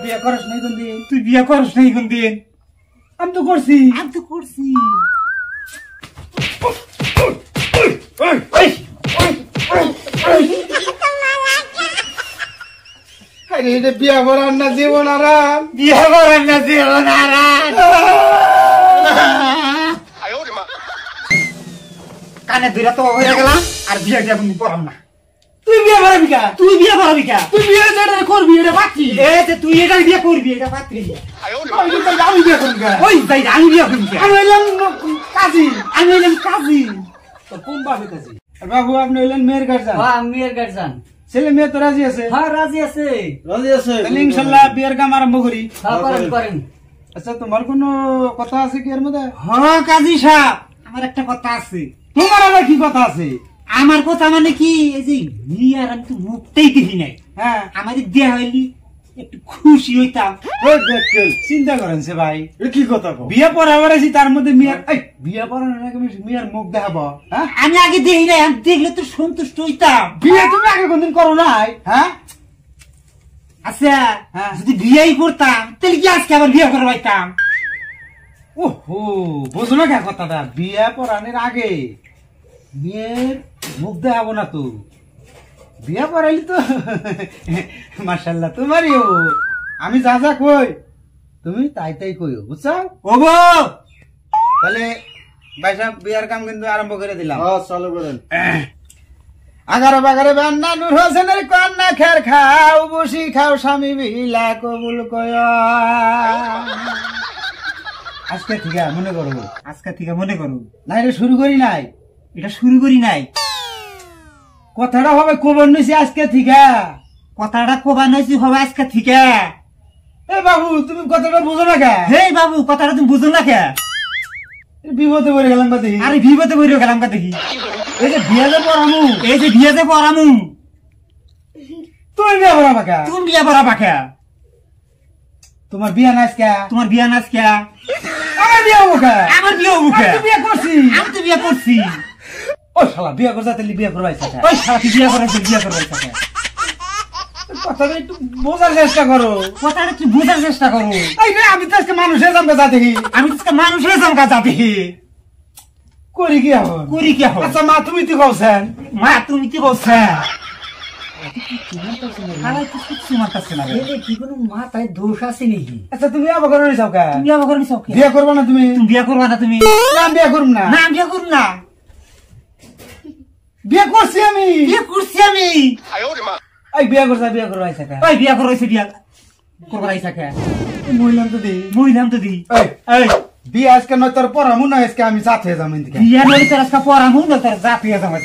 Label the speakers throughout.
Speaker 1: বিয়ে করস নাই কোন দিন?
Speaker 2: তুই বিয়ে করস নাই কোন দিন?
Speaker 1: আমি তো করছি।
Speaker 2: আমি তো করছি।
Speaker 1: বিয়া করার না জীবন আরাম,
Speaker 2: বিয়ে করার না জীবন আরাম। কানে ধরে তো হয়ে গেলাম আর বিয়ে দিয়ে তুমি পড়াম না।
Speaker 1: তুই বিয়ে করাবি কা?
Speaker 2: তুই বিয়ে করাবি কা?
Speaker 1: তুই বিয়ে যেটা করবি এটা বাকি।
Speaker 2: তুই এটা বিয়ে করবি, এটা পাত্রী।
Speaker 1: আমি বিয়ে করবি কা?
Speaker 2: ওই তাই আমি বিয়ে করবি।
Speaker 1: আমি হইলাম কাজী।
Speaker 2: আমি হইলাম কাজী।
Speaker 1: তো কোন বাপে কাজী? বাবু আপনি হইলেন মেয়ের গার্জিয়ান।
Speaker 2: হ্যাঁ মেয়ের গার্জিয়ান।
Speaker 1: ছেলে মেয়ে তো রাজি আছে?
Speaker 2: হ্যাঁ রাজি আছে।
Speaker 1: রাজি আছে তাহলে ইনশাআল্লাহ বিয়ের কাম আরম্ভ করি।
Speaker 2: হ্যাঁ করেন করেন।
Speaker 1: আচ্ছা তোমার কোনো কথা আছে কি এর মধ্যে?
Speaker 2: হ্যাঁ কাজী সাহেব আমার একটা কথা আছে।
Speaker 1: তোমার আবার কি কথা আছে?
Speaker 2: আমার কথা মানে কি, এই যে বিয়ার আমি তো মুখটাই দেখি নাই।
Speaker 1: হ্যাঁ
Speaker 2: আমাদের দেয়া হইলি একটু খুশি হইতাম।
Speaker 1: চিন্তা করেন সে ভাই কি কথা বিয়ে পড়াবার আছি তার মধ্যে মেয়ের বিয়ে পড়ানোর আগে মেয়ের মুখ দেখাবো? হ্যাঁ
Speaker 2: আমি আগে দেখি নাই, আমি দেখলে তো সন্তুষ্ট হইতাম।
Speaker 1: বিয়ে তুমি আগে কোনদিন করো নাই? হ্যাঁ
Speaker 2: আচ্ছা যদি বিয়েই করতাম তাহলে কি আজকে আবার বিয়ে করে পাইতাম?
Speaker 1: ওহো বুঝো না কে কথাটা, বিয়ে পড়ানোর আগে মেয়ের মুখ দেখাবো না তো, বিয়ে পড়াইলি তো মাশাআল্লাহ তোমারই হবো। আমি যা যা কই তুমি তাই তাই কইও, বুঝছো?
Speaker 2: ওগো
Speaker 1: তাহলে ভাই সাহেব বিয়ার কাম কিন্তু আরম্ভ করে দিলাম।
Speaker 3: চালু করেন।
Speaker 1: 11 বান্না নূর হোসেনের কন্যা খের খাও বসি খাও স্বামী বিলা কবুল কয়। আজকে থেকে মনে করো,
Speaker 2: আজকে থেকে মনে করো
Speaker 1: না এটা শুরু করি নাই,
Speaker 2: এটা শুরু করি নাই।
Speaker 1: কথাটা হবে কবর নিছি আজকে থেকে।
Speaker 2: কথাটা কবা নইছি হবে আজকে থেকে।
Speaker 1: এ বাবু তুমি কথাটা বুঝো না কে?
Speaker 2: হে বাবু কথাটা তুমি বুঝো না কে?
Speaker 1: বিপদে পড়ে গেলাম বা দেখি।
Speaker 2: আরে বিপদে পড়ে গেলাম কা দেখি।
Speaker 1: এই যে বিয়াতে পড়ামু,
Speaker 2: এই যে বিয়েতে পড়ামু,
Speaker 1: তুমি বিয়া পড়াবা কে?
Speaker 2: তুমি বিয়ে পড়াবা কে?
Speaker 1: তোমার বিয়া নাচ কে?
Speaker 2: তোমার বিয়ে নাচ কে?
Speaker 1: আমার বিয়া হবো কে?
Speaker 2: আমার বিয়ে হবো কে?
Speaker 1: আমি তো বিয়া করছি।
Speaker 2: আমি তো বিয়ে করছি।
Speaker 1: ও শালা বিয়া করছা তাহলে বিয়া করবাইছা কে?
Speaker 2: ওই সাথে বিয়ে করাইছে, বিয়ে করবাইছে কে?
Speaker 1: কথাটা একটু বোঝার চেষ্টা করো।
Speaker 2: কথাটা কি বোঝার চেষ্টা করো।
Speaker 1: এই রে আমি তো আজকে মানুষের জানতে যা দেখি।
Speaker 2: আমি তো মানুষের জমকা যাতে
Speaker 1: করি কি এখন?
Speaker 2: করি কি এখন?
Speaker 1: আচ্ছা মা তুমি তো কওছেন।
Speaker 2: মা তুমি কি বলছে? কিছু মানতেছে না। কি কোনো মাথায় দোষ আছে নাকি?
Speaker 1: আচ্ছা তুমি আবার করে নিছাও কে?
Speaker 2: তুমি আবার করে নিছাও কে?
Speaker 1: বিয়া করবা না তুমি?
Speaker 2: তুমি বিয়ে করবা না তুমি?
Speaker 1: না আমি বিয়া করব না।
Speaker 2: না আমি বিয়ে করব না।
Speaker 1: বিয়া করছি আমি।
Speaker 2: বিয়ে করছি আমি।
Speaker 1: এই বিয়া করছা বিয়া করবাইছা কে?
Speaker 2: ওই বিয়ে করবাইছে, বিয়ে করবাইছে কে?
Speaker 1: মহিলাম তো দি।
Speaker 2: মহিলাম তো দি।
Speaker 1: এই
Speaker 2: এই
Speaker 1: বিয়া আজকে নয় তোর পড়ামু না আজকে আমি জাত হয়ে যাম এদিকে।
Speaker 2: বিয়ে নইলে তোর আজকে পড়ামু না তোর জাতি হয়ে যাবে।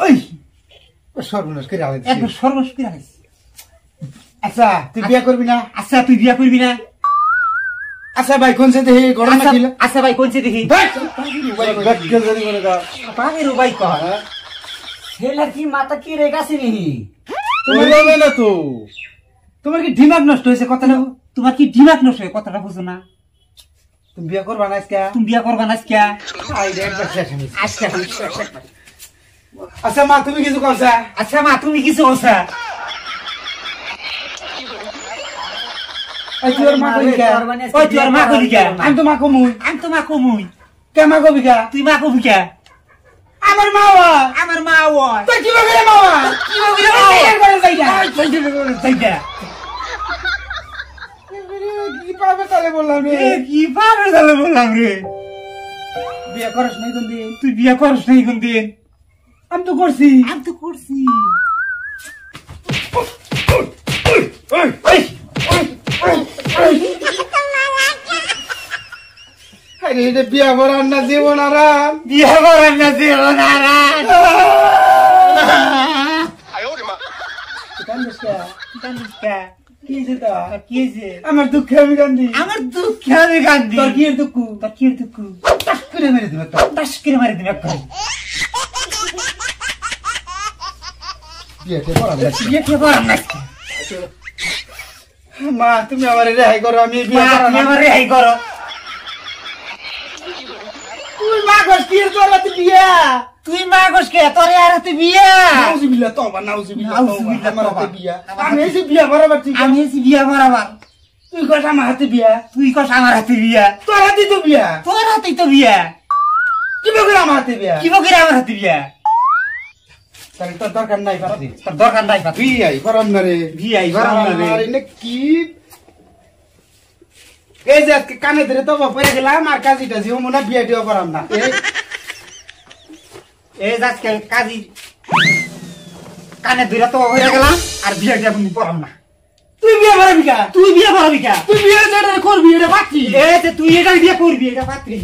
Speaker 1: ওই সর্বনাশ করে আলাইছি।
Speaker 2: একবার সর্বনাশ করে আইছি।
Speaker 1: আচ্ছা তুই বিয়া করবি না?
Speaker 2: আচ্ছা তুই বিয়ে করবি না?
Speaker 1: আচ্ছা ভাই কোন সাথে হে ঘটনা
Speaker 2: আচ্ছা
Speaker 1: কি?
Speaker 2: আচ্ছা ভাই কোনছে দেখি। পাগের ভাই কর। ছেলের কি মাথা কি রেগাছে নি?
Speaker 1: তোমার কি দিমাগ নষ্ট হয়েছে কথাটা?
Speaker 2: তোমার কি দিমাগ নষ্ট হয়? কথাটা বুঝো না?
Speaker 1: তুমি বিয়া করবা না আজকে?
Speaker 2: তুমি বিয়ে করবা না আজকে?
Speaker 1: আজকে আচ্ছা মা তুমি কিছু কইছা?
Speaker 2: আচ্ছা মা তুমি কিছু বলছা?
Speaker 1: এই তোর মা কই কে?
Speaker 2: ওই তোর মা কই কে?
Speaker 1: আমি তো মা কমুই।
Speaker 2: আমি তো মা কমুই।
Speaker 1: কে মা কবি কে?
Speaker 2: তুই মা কবি কে?
Speaker 1: আমার মা ওয়া।
Speaker 2: আমার মা ওই।
Speaker 1: তুই কি বলে মা ওয়া?
Speaker 2: কি বলি রে?
Speaker 1: করে যাইগা।
Speaker 2: যাইগা।
Speaker 1: কি পাবে তাহলে বললাম রে?
Speaker 2: কি পাবে তাহলে বললাম রে?
Speaker 1: বিয়া করছ নাই কোন দিন?
Speaker 2: তুই বিয়ে করছ নাই কোন দিন?
Speaker 1: আমি তো করছি।
Speaker 2: আমি তো করছি।
Speaker 1: আরে এটা বিয়া করার না জীবন আরাম।
Speaker 2: বিয়ে করার না জীবন আরাম।
Speaker 1: আমার দুঃখে আমি কান্দি।
Speaker 2: আমার দুঃখে আমি কান্দি।
Speaker 1: তোর কি দুঃখ?
Speaker 2: তোর কি দুঃখ?
Speaker 1: টাস করে মেরে দিবে তো।
Speaker 2: টাস করে মারি দিবে একটা।
Speaker 1: বিয়েতে পড়া না।
Speaker 2: বিয়ে কে করার না?
Speaker 1: মা তুমি আমার রেহাই করো, আমি বিয়ে করা
Speaker 2: তুমি
Speaker 1: না।
Speaker 2: আমার রেহাই করো।
Speaker 1: তুই মা কস কি তোর তুই বিয়া?
Speaker 2: তুই মা গোসকে তোরে আর তুই বিয়া
Speaker 1: নাউজুবিল্লাহ তওবা নাউজুবিল্লাহ
Speaker 2: নাউজুবিল্লাহ
Speaker 1: আমার হাতে
Speaker 2: তওবা।
Speaker 1: বিয়া আমি এসে বিয়া বরাবর তুই
Speaker 2: আমি এসি বিয়া বরাবর
Speaker 1: তুই কস আমার হাতে বিয়া
Speaker 2: তুই কস আমার হাতে বিয়া
Speaker 1: তোর হাতে তো বিয়া
Speaker 2: তোর হাতেই তো বিয়া
Speaker 1: কি বকরে আমার হাতে বিয়া
Speaker 2: কি বকিরে আমার হাতে বিয়া
Speaker 1: তাহলে তোর দরকার নাই পাতি
Speaker 2: তোর দরকার নাই পাতি
Speaker 1: বিয়াই গরম না রে
Speaker 2: বিয়াই গরম না রে।
Speaker 1: আমার এনে কি এই যে আজকে কানে ধরে তো পড়ে গেলাম আর কাজীটা জিও মনে বিয়া টিও করাম না
Speaker 2: এই আজকে কাজী কানে ধরে তো হয়ে গেলাম আর বিয়া দিয়া তুমি পড়াম না
Speaker 1: তুই বিয়া করাবি কা
Speaker 2: তুই বিয়া করবি কা
Speaker 1: তুই বিয়া যেটা করবি এটা বাকি
Speaker 2: এই যে তুই এটা বিয়া করবি এটা পাত্রী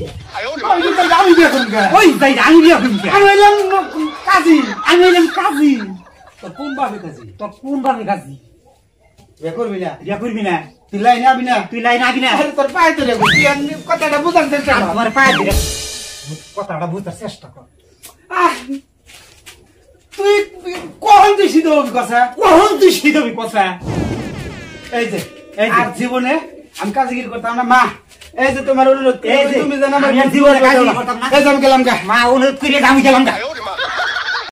Speaker 1: আমি বিয়া করবি কা
Speaker 2: ওই যাই আমি বিয়া করবি কা?
Speaker 1: আমি হইলাম কাজী
Speaker 2: আমি হইলাম কাজী
Speaker 1: তো কোন বাবে কাজী
Speaker 2: তোর কোন ভাবে কাজী
Speaker 1: বিয়া করবি না
Speaker 2: বিয়া করবি না
Speaker 1: তুই লাইনে আবি না
Speaker 2: তুই লাইন আবি না
Speaker 1: আরে তোর পায়ে ধরে তুই আমি কথাটা বুঝার চেষ্টা
Speaker 2: আর
Speaker 1: কর
Speaker 2: তোমার পায়ে ধরে কথাটা বুঝতে চেষ্টা কর
Speaker 1: আহ, তুই কখন তুই সিদ্ধ হবি কথা
Speaker 2: কখন তুই শিখবি কথা
Speaker 1: এই যে
Speaker 2: এই যে।
Speaker 1: আর জীবনে আমি কাজগিরি করতাম না মা এই যে তোমার অনুরোধ
Speaker 2: এই যে,
Speaker 1: তুমি জানো আমার
Speaker 2: আমি আর জীবনে কাজগিরি করতাম না।
Speaker 1: এই যে আমি গেলাম গা
Speaker 2: মা অনুরোধ করে আমি গেলাম গা